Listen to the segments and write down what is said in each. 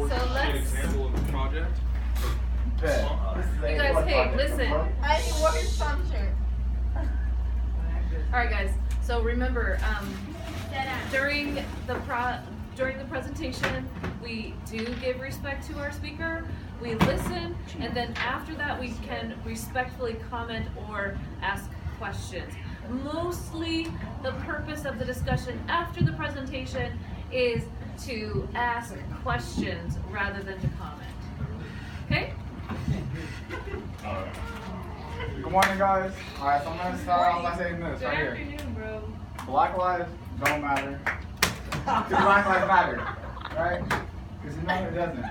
an example of the project? You guys, hey, listen. I need work assumption. All right, guys. So remember, during the presentation, we do give respect to our speaker. We listen, and then after that, we can respectfully comment or ask questions. Mostly, the purpose of the discussion after the presentation is to ask questions rather than to comment. Okay? Good morning, guys. Alright, so I'm going to start off by saying this right here. Good afternoon, bro. Black lives don't matter. Black lives matter, right? Because you know it doesn't.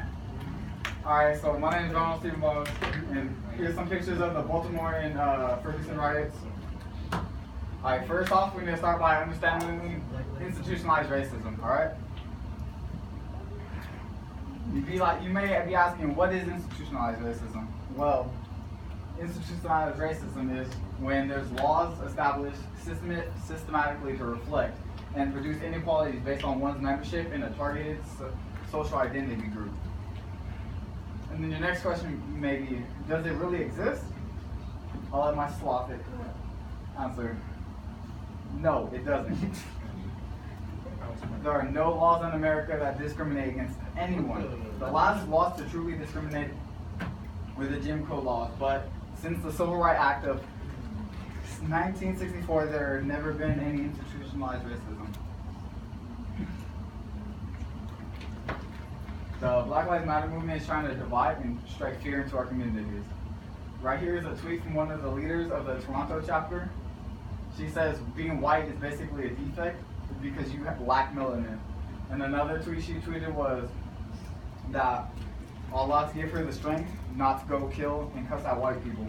Alright, so my name is Ronald Stephen Bowes, and here's some pictures of the Baltimore and Ferguson riots. Alright, first off, we're going to start by understanding institutionalized racism, alright? You may be asking, what is institutionalized racism? Well, institutionalized racism is when there's laws established systematically to reflect and produce inequalities based on one's membership in a targeted social identity group. And then your next question may be, does it really exist? I'll let my Slavic answer. No, it doesn't. There are no laws in America that discriminate against anyone. The last laws to truly discriminate were the Jim Crow laws, but since the Civil Rights Act of 1964, there have never been any institutionalized racism. The Black Lives Matter movement is trying to divide and strike fear into our communities. Right here is a tweet from one of the leaders of the Toronto chapter. She says being white is basically a defect because you lack melanin. And another tweet she tweeted was that Allah to give her the strength not to go kill and cuss out white people.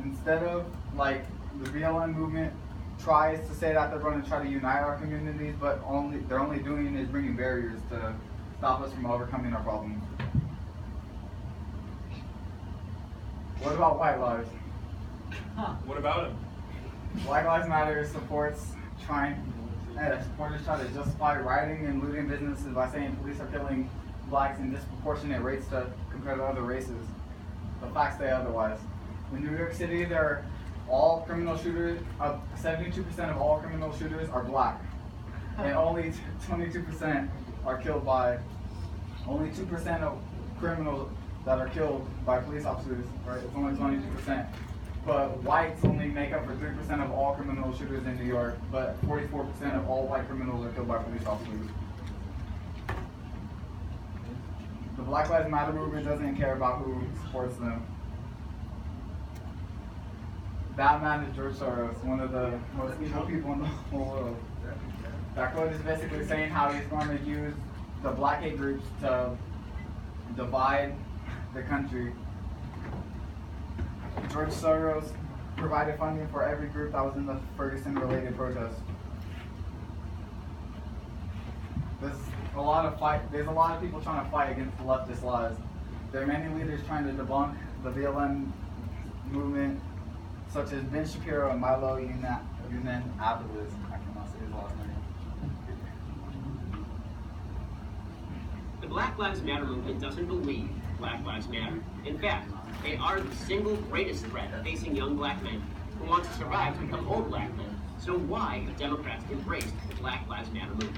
Instead of, like, the BLM movement tries to say that they're going to try to unite our communities, but they're only doing is bringing barriers to stop us from overcoming our problems. What about white lives? What about him? Black Lives Matter supporters try to justify rioting and looting businesses by saying police are killing blacks in disproportionate rates compared to other races. The facts say otherwise. In New York City, all criminal shooters, 72% of all criminal shooters are black, and only 22% are killed by, only 2% of criminals that are killed by police officers, right? It's only 22%. But whites only make up for 3% of all criminal shooters in New York, but 44% of all white criminals are killed by police officers. The Black Lives Matter movement doesn't care about who supports them. That man is George Soros, one of the most evil people in the whole world. That quote is basically saying how he's going to use the black hate groups to divide the country. George Soros provided funding for every group that was in the Ferguson-related protests. There's a lot of people trying to fight against the leftist lies. There are many leaders trying to debunk the BLM movement, such as Ben Shapiro and Milo Yiannopoulos. I cannot say his last name. The Black Lives Matter movement doesn't believe Black Lives Matter. In fact, they are the single greatest threat facing young black men who want to survive to become old black men. So why have Democrats embraced the Black Lives Matter movement?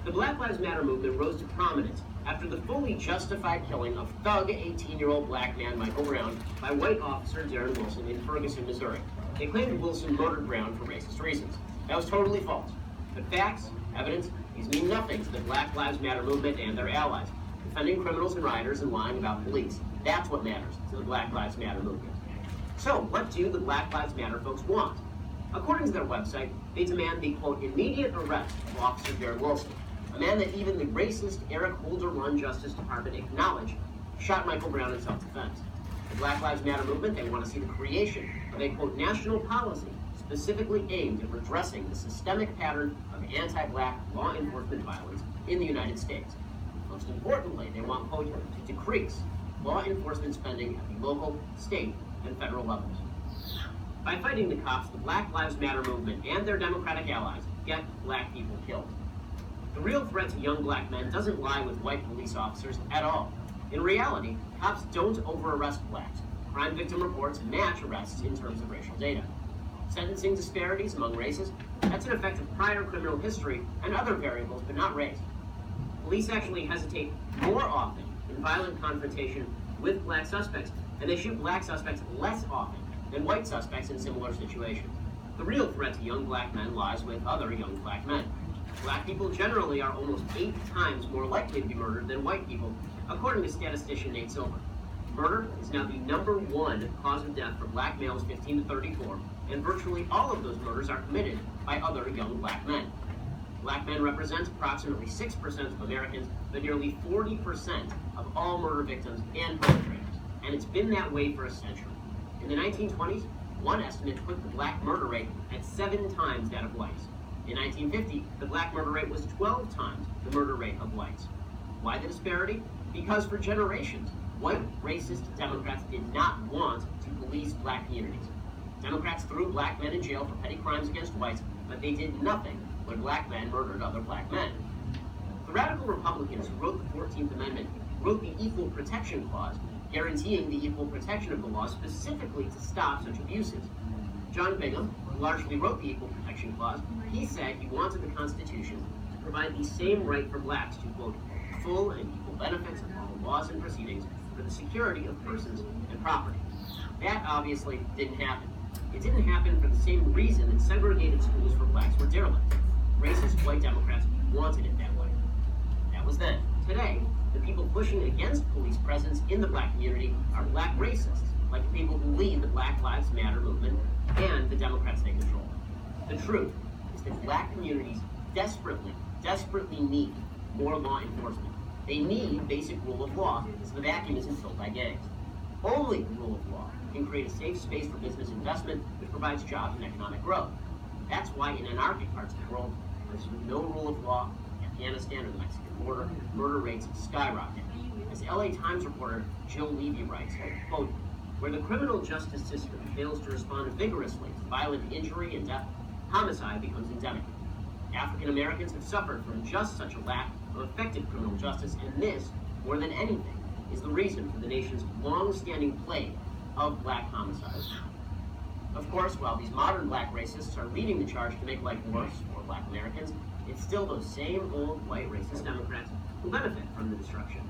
The Black Lives Matter movement rose to prominence after the fully justified killing of thug 18-year-old black man Michael Brown by white officer Darren Wilson in Ferguson, Missouri. They claimed Wilson murdered Brown for racist reasons. That was totally false. But facts, evidence, these mean nothing to the Black Lives Matter movement and their allies. Defending criminals and rioters and lying about police. That's what matters to the Black Lives Matter movement. So, what do the Black Lives Matter folks want? According to their website, they demand the, quote, immediate arrest of Officer Darren Wilson, a man that even the racist Eric Holder-run Justice Department acknowledged shot Michael Brown in self-defense. The Black Lives Matter movement, they want to see the creation of a, quote, national policy specifically aimed at redressing the systemic pattern of anti-black law enforcement violence in the United States. Most importantly, they want, quote, to decrease law enforcement spending at the local, state, and federal levels. By fighting the cops, the Black Lives Matter movement and their Democratic allies get black people killed. The real threat to young black men doesn't lie with white police officers at all. In reality, cops don't over-arrest blacks. Crime victim reports match arrests in terms of racial data. Sentencing disparities among races, that's an effect of prior criminal history and other variables, but not race. Police actually hesitate more often in violent confrontation with black suspects, and they shoot black suspects less often than white suspects in similar situations. The real threat to young black men lies with other young black men. Black people generally are almost 8 times more likely to be murdered than white people, according to statistician Nate Silver. Murder is now the #1 cause of death for black males 15 to 34, and virtually all of those murders are committed by other young black men. Black men represent approximately 6% of Americans, but nearly 40% of all murder victims and perpetrators, and it's been that way for a century. In the 1920s, one estimate put the black murder rate at 7 times that of whites. In 1950, the black murder rate was 12 times the murder rate of whites. Why the disparity? Because for generations, white racist Democrats did not want to police black communities. Democrats threw black men in jail for petty crimes against whites, but they did nothing when black men murdered other black men. The radical Republicans who wrote the 14th Amendment wrote the Equal Protection Clause, guaranteeing the equal protection of the law specifically to stop such abuses. John Bingham, who largely wrote the Equal Protection Clause, he said he wanted the Constitution to provide the same right for blacks to, quote, full and equal benefits of all laws and proceedings for the security of persons and property. That obviously didn't happen. It didn't happen for the same reason that segregated schools for blacks were derelict. Racist white Democrats wanted it that way. That was then. Today, the people pushing against police presence in the black community are black racists, like the people who lead the Black Lives Matter movement and the Democrats they control. The truth is that black communities desperately need more law enforcement. They need basic rule of law so the vacuum isn't filled by gangs. Only the rule of law can create a safe space for business investment, which provides jobs and economic growth. That's why in anarchic parts of the world, there's no rule of law, Afghanistan or the Mexican border, murder rates skyrocket. As LA Times reporter Jill Levy writes, quote, where the criminal justice system fails to respond vigorously to violent injury and death, homicide becomes endemic. African Americans have suffered from just such a lack of effective criminal justice, and this, more than anything, is the reason for the nation's long-standing plague of black homicides. Of course, while these modern black racists are leading the charge to make life worse for black Americans, it's still those same old white racist Democrats who benefit from the destruction.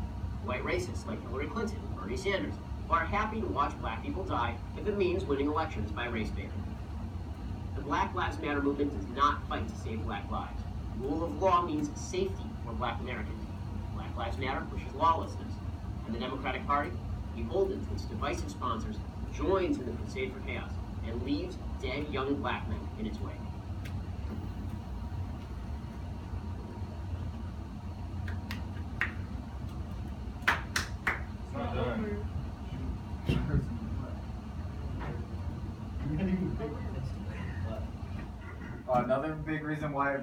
White racists like Hillary Clinton and Bernie Sanders, who are happy to watch black people die if it means winning elections by race baiting. The Black Lives Matter movement does not fight to save black lives. Rule of law means safety for black Americans. Black Lives Matter pushes lawlessness, and the Democratic Party, beholden to its divisive sponsors, joins in the crusade for chaos and leaves dead young black men in its wake. It's not done. Another big reason why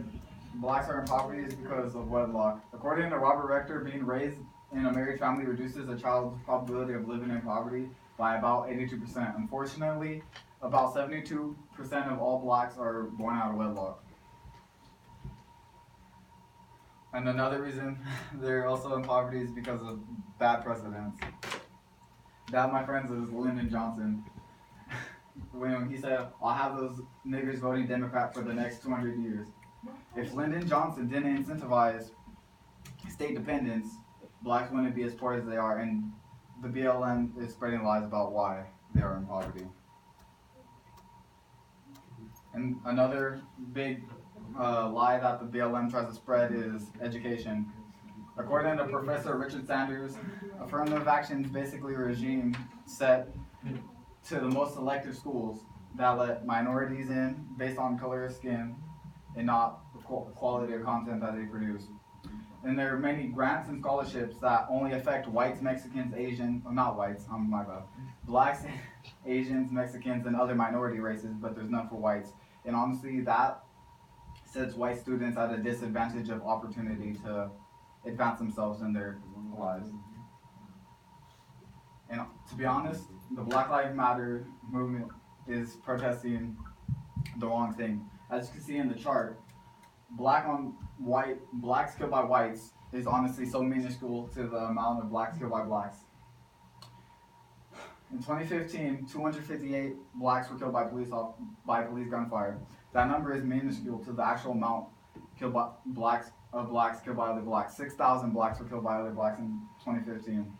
blacks are in poverty is because of wedlock. According to Robert Rector, being raised in a married family reduces a child's probability of living in poverty by about 82%. Unfortunately, about 72% of all blacks are born out of wedlock. And another reason they're also in poverty is because of bad presidents. That, my friends, is Lyndon Johnson. When he said, I'll have those niggers voting Democrat for the next 200 years. If Lyndon Johnson didn't incentivize state dependence, blacks wouldn't be as poor as they are, and the BLM is spreading lies about why they are in poverty. And another big lie that the BLM tries to spread is education. According to Professor Richard Sanders, affirmative action is basically a regime set to the most selective schools that let minorities in based on color of skin and not the quality of content that they produce. And there are many grants and scholarships that only affect whites, Mexicans, Asians, not whites, my bad, blacks, Asians, Mexicans, and other minority races, but there's none for whites. And honestly, that sets white students at a disadvantage of opportunity to advance themselves in their lives. And to be honest, the Black Lives Matter movement is protesting the wrong thing. As you can see in the chart, blacks killed by whites is honestly so minuscule to the amount of blacks killed by blacks. In 2015, 258 blacks were killed by police gunfire. That number is minuscule to the actual amount killed by blacks killed by other blacks. 6,000 blacks were killed by other blacks in 2015.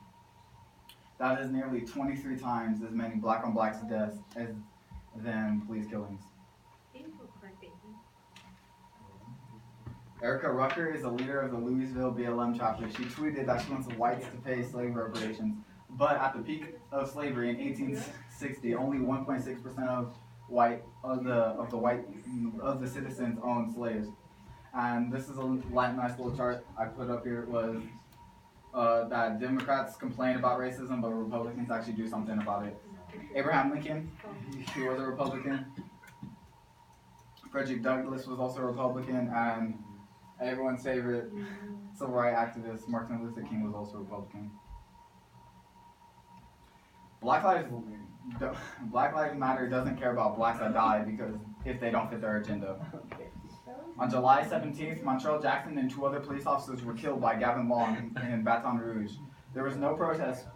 That is nearly 23 times as many black on blacks deaths than police killings. Erica Rucker is a leader of the Louisville BLM chapter. She tweeted that she wants the whites to pay slave reparations, but at the peak of slavery in 1860, only 1.6% of the citizens owned slaves. And this is a nice little chart I put up here. It was that Democrats complain about racism, but Republicans actually do something about it. Abraham Lincoln, he was a Republican. Frederick Douglass was also a Republican, and everyone's favorite civil rights activist, Martin Luther King, was also a Republican. Black Lives Matter doesn't care about blacks that die because if they don't fit their agenda. On July 17th, Montrell Jackson and 2 other police officers were killed by Gavin Long in Baton Rouge. There was no protest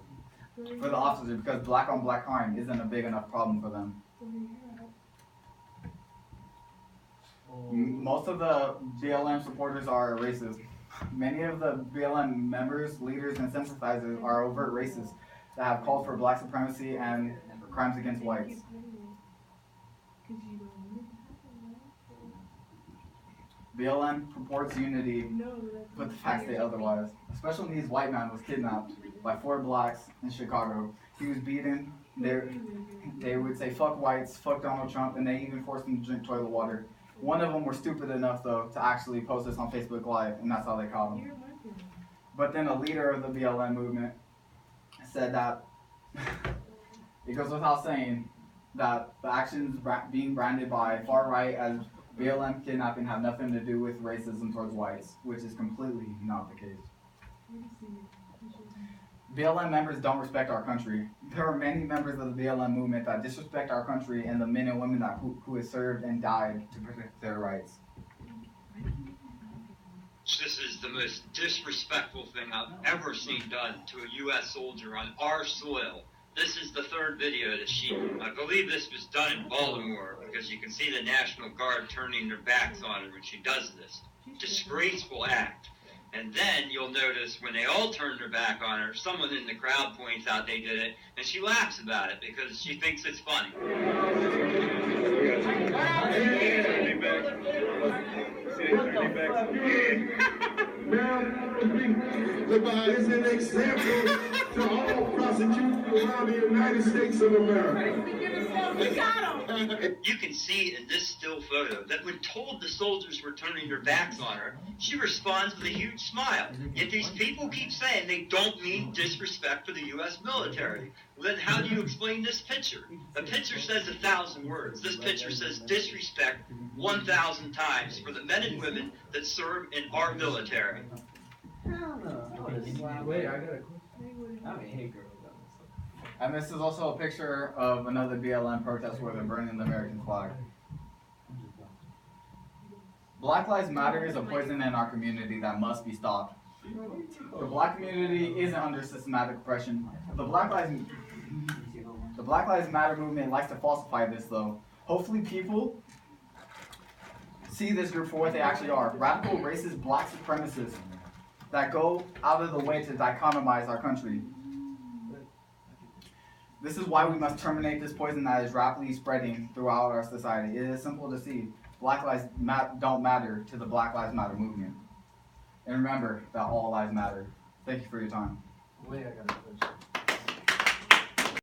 for the officers because black on black crime isn't a big enough problem for them. Most of the BLM supporters are racist. Many of the BLM members, leaders, and sympathizers are overt racists that have called for black supremacy and crimes against whites. BLM purports unity, but the facts say otherwise. A special needs white man was kidnapped by 4 blacks in Chicago. He was beaten. They would say fuck whites, fuck Donald Trump, and they even forced him to drink toilet water. One of them were stupid enough, though, to actually post this on Facebook Live, and that's how they caught him. But then a leader of the BLM movement said that it goes without saying that the actions being branded by far right as BLM kidnapping have nothing to do with racism towards whites, which is completely not the case. BLM members don't respect our country. There are many members of the BLM movement that disrespect our country and the men and women who have served and died to protect their rights. This is the most disrespectful thing I've ever seen done to a U.S. soldier on our soil. This is the 3rd video to shoot. I believe this was done in Baltimore because you can see the National Guard turning their backs on her when she does this. Disgraceful act. And then you'll notice when they all turn their back on her, someone in the crowd points out they did it, and she laughs about it because she thinks it's funny. It's an example to all prosecutors around the United States of America. You can see in this still photo that when told the soldiers were turning their backs on her, she responds with a huge smile. Yet these people keep saying they don't mean disrespect for the U.S. military. Well, then how do you explain this picture? A picture says 1,000 words. This picture says disrespect 1,000 times for the men and women that serve in our military. Wait, I got a question. I hate girls. And this is also a picture of another BLM protest where they're burning the American flag. Black Lives Matter is a poison in our community that must be stopped. The black community isn't under systematic oppression. The Black Lives Matter movement likes to falsify this, though. Hopefully people see this group for what they actually are. Radical, racist, black supremacists that go out of the way to dichotomize our country. This is why we must terminate this poison that is rapidly spreading throughout our society. It is simple to see. Black lives don't matter to the Black Lives Matter movement. And remember that all lives matter. Thank you for your time. Wait, I got a question.